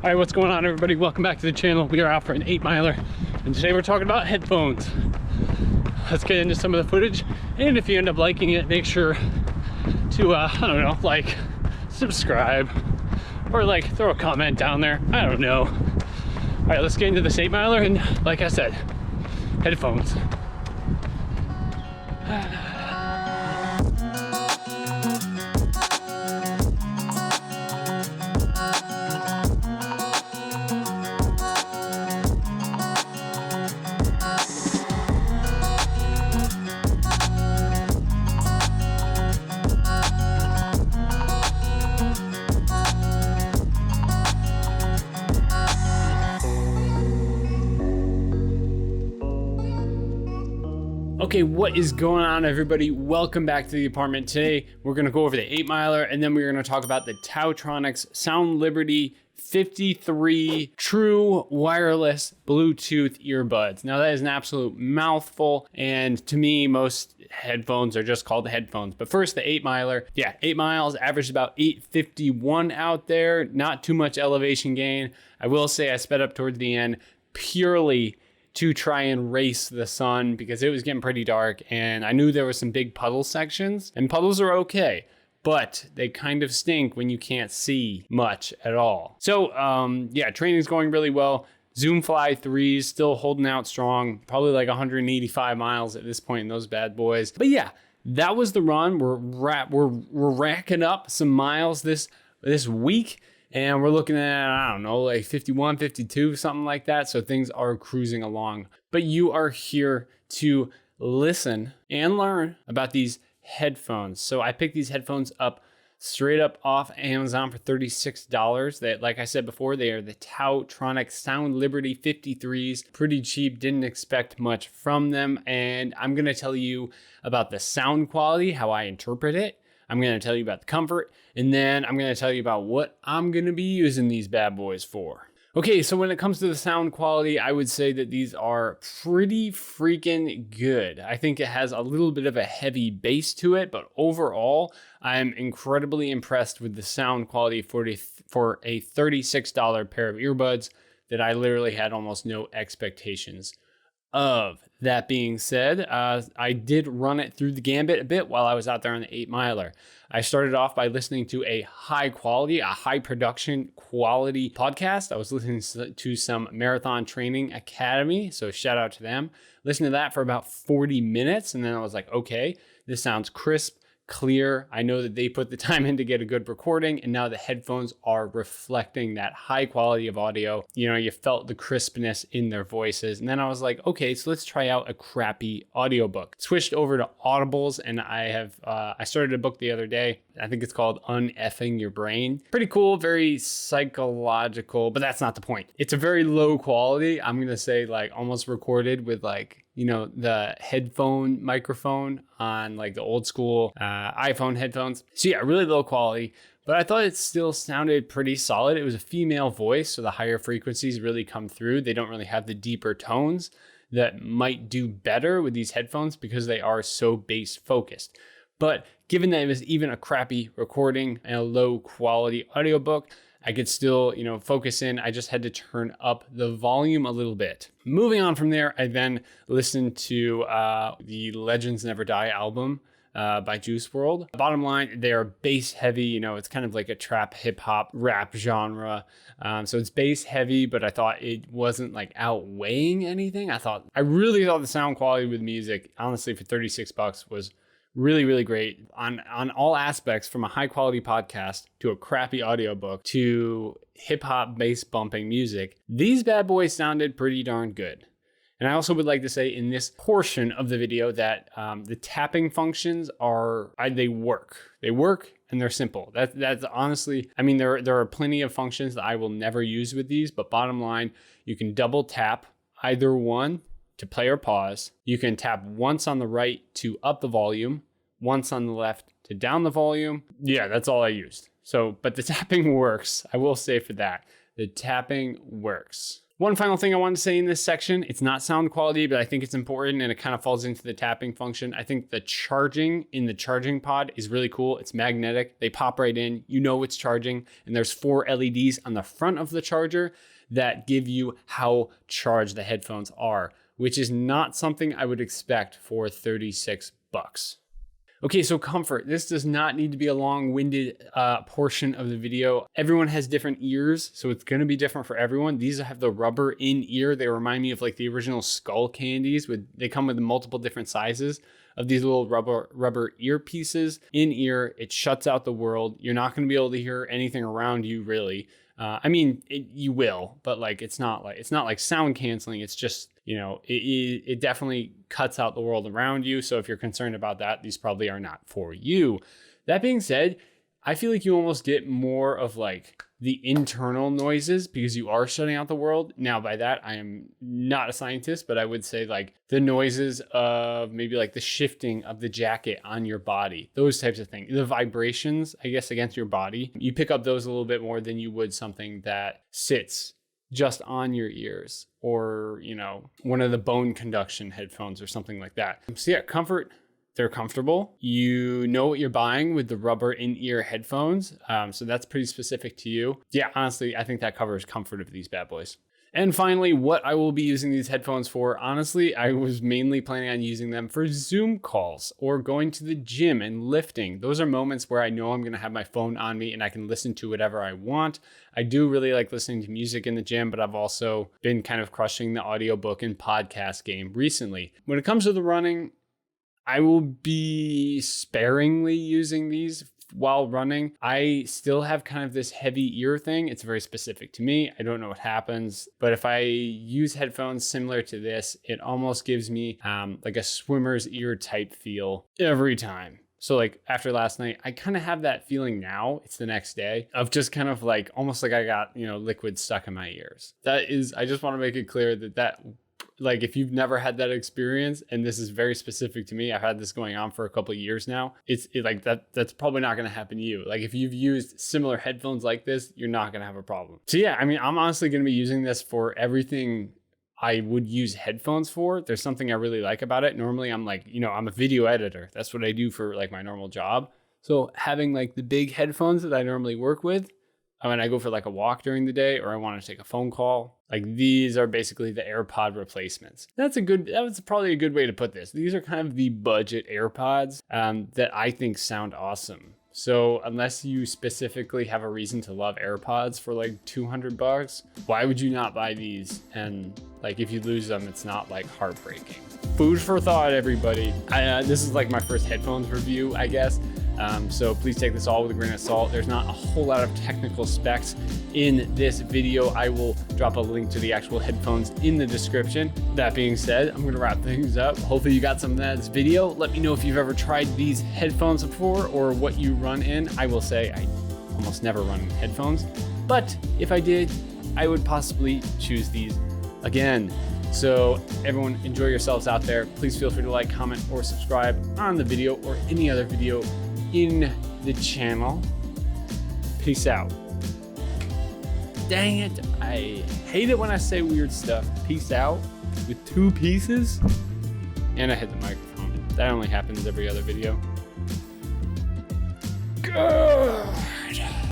All right, what's going on, everybody? Welcome back to the channel. We are out for an 8-miler, and today we're talking about headphones. Let's get into some of the footage, and if you end up liking it, make sure to, I don't know, like, subscribe, or like throw a comment down there. I don't know. All right, let's get into this 8-miler, and like I said, headphones. Okay, what is going on, everybody? Welcome back to the apartment. Today, we're gonna go over the 8-miler, and then we're gonna talk about the Taotronics Sound Liberty 53 true wireless Bluetooth earbuds. Now that is an absolute mouthful, and to me, most headphones are just called headphones. But first, the 8-miler. Yeah, 8 miles, averaged about 8:51 out there. Not too much elevation gain. I will say I sped up towards the end purely to try and race the sun because it was getting pretty dark, and I knew there were some big puddle sections, and puddles are okay, but they kind of stink when you can't see much at all. So yeah, training's going really well. Zoom Fly 3s still holding out strong, probably like 185 miles at this point in those bad boys. But yeah, that was the run. We're racking up some miles this week. And we're looking at, I don't know, like 51, 52, something like that. So things are cruising along. But you are here to listen and learn about these headphones. So I picked these headphones up straight up off Amazon for $36. That, like I said before, they are the Taotronics Sound Liberty 53s. Pretty cheap, didn't expect much from them. And I'm going to tell you about the sound quality, how I interpret it. I'm going to tell you about the comfort, and then I'm going to tell you about what I'm going to be using these bad boys for. Okay, so when it comes to the sound quality, I would say that these are pretty freaking good. I think it has a little bit of a heavy bass to it, but overall, I'm incredibly impressed with the sound quality for a $36 pair of earbuds that I literally had almost no expectations of. That being said, I did run it through the gambit a bit while I was out there on the 8-miler. I started off by listening to a high production quality podcast. I was listening to some Marathon Training Academy, so shout out to them. Listened to that for about 40 minutes, and then I was like, okay, this sounds crisp, clear. I know that they put the time in to get a good recording, and now the headphones are reflecting that high quality of audio. You know, you felt the crispness in their voices. And then I was like, okay, so let's try out a crappy audiobook. Switched over to Audibles, and I started a book the other day. I think it's called Uneffing Your Brain. Pretty cool, very psychological, but that's not the point. It's a very low quality. I'm gonna say like almost recorded with like, you know, the headphone microphone on like the old school iPhone headphones. So yeah, really low quality, but I thought it still sounded pretty solid. It was a female voice, so the higher frequencies really come through. They don't really have the deeper tones that might do better with these headphones because they are so bass focused. But given that it was even a crappy recording and a low quality audiobook, I could still, you know, focus in. I just had to turn up the volume a little bit. Moving on from there, I then listened to the Legends Never Die album by Juice WRLD. Bottom line, they are bass heavy. You know, it's kind of like a trap hip hop rap genre. So it's bass heavy, but I thought it wasn't like outweighing anything. I really thought the sound quality with music, honestly, for $36 was really, really great on all aspects, from a high quality podcast to a crappy audiobook to hip hop bass bumping music. These bad boys sounded pretty darn good. And I also would like to say in this portion of the video that the tapping functions they work. They work and they're simple. That's honestly, I mean, there are plenty of functions that I will never use with these, but bottom line, you can double tap either one to play or pause. You can tap once on the right to up the volume, once on the left to down the volume. Yeah, that's all I used. So, but the tapping works. I will say for that, the tapping works. One final thing I want to say in this section, it's not sound quality, but I think it's important and it kind of falls into the tapping function. I think the charging in the charging pod is really cool. It's magnetic. They pop right in. You know it's charging. And there's 4 LEDs on the front of the charger that give you how charged the headphones are, which is not something I would expect for $36. Okay, so comfort. This does not need to be a long-winded portion of the video. Everyone has different ears, so it's gonna be different for everyone. These have the rubber in ear. They remind me of like the original Skull candies. They come with multiple different sizes of these little rubber earpieces in ear. It shuts out the world. You're not gonna be able to hear anything around you really. I mean, you will, but like it's not like sound canceling. It's just, you know, it definitely cuts out the world around you. So if you're concerned about that, these probably are not for you. That being said, I feel like you almost get more of like the internal noises because you are shutting out the world. Now by that, I am not a scientist, but I would say like the noises of maybe like the shifting of the jacket on your body, those types of things, the vibrations, I guess, against your body. You pick up those a little bit more than you would something that sits just on your ears or, you know, one of the bone conduction headphones or something like that. So yeah, comfort. They're comfortable. You know what you're buying with the rubber in-ear headphones. So that's pretty specific to you. Yeah, honestly, I think that covers comfort of these bad boys. And finally, what I will be using these headphones for, honestly, I was mainly planning on using them for Zoom calls or going to the gym and lifting. Those are moments where I know I'm gonna have my phone on me and I can listen to whatever I want. I do really like listening to music in the gym, but I've also been kind of crushing the audiobook and podcast game recently. When it comes to the running, I will be sparingly using these while running. I still have kind of this heavy ear thing. It's very specific to me. I don't know what happens, but if I use headphones similar to this, it almost gives me like a swimmer's ear type feel every time. So like after last night, I kind of have that feeling now. It's the next day of just kind of like almost like I got, you know, liquid stuck in my ears. That is, I just want to make it clear that like if you've never had that experience, and this is very specific to me, I've had this going on for a couple of years now. It's like that's probably not going to happen to you. Like if you've used similar headphones like this, you're not going to have a problem. So yeah, I mean, I'm honestly going to be using this for everything I would use headphones for. There's something I really like about it. Normally I'm like, you know, I'm a video editor. That's what I do for like my normal job. So having like the big headphones that I normally work with, when I go for like a walk during the day or I want to take a phone call, like these are basically the AirPod replacements. That was probably a good way to put this. These are kind of the budget AirPods that I think sound awesome. So unless you specifically have a reason to love AirPods for like $200, why would you not buy these? And like if you lose them, it's not like heartbreaking. Food for thought, everybody. This is like my first headphones review, I guess. So please take this all with a grain of salt. There's not a whole lot of technical specs in this video. I will drop a link to the actual headphones in the description. That being said, I'm gonna wrap things up. Hopefully you got some of that in this video. Let me know if you've ever tried these headphones before or what you run in. I will say I almost never run in headphones, but if I did, I would possibly choose these again. So everyone, enjoy yourselves out there. Please feel free to like, comment, or subscribe on the video or any other video in the channel. Peace out. Dang it, I hate it when I say weird stuff. Peace out with 2 pieces. And I hit the microphone. That only happens every other video. Gah!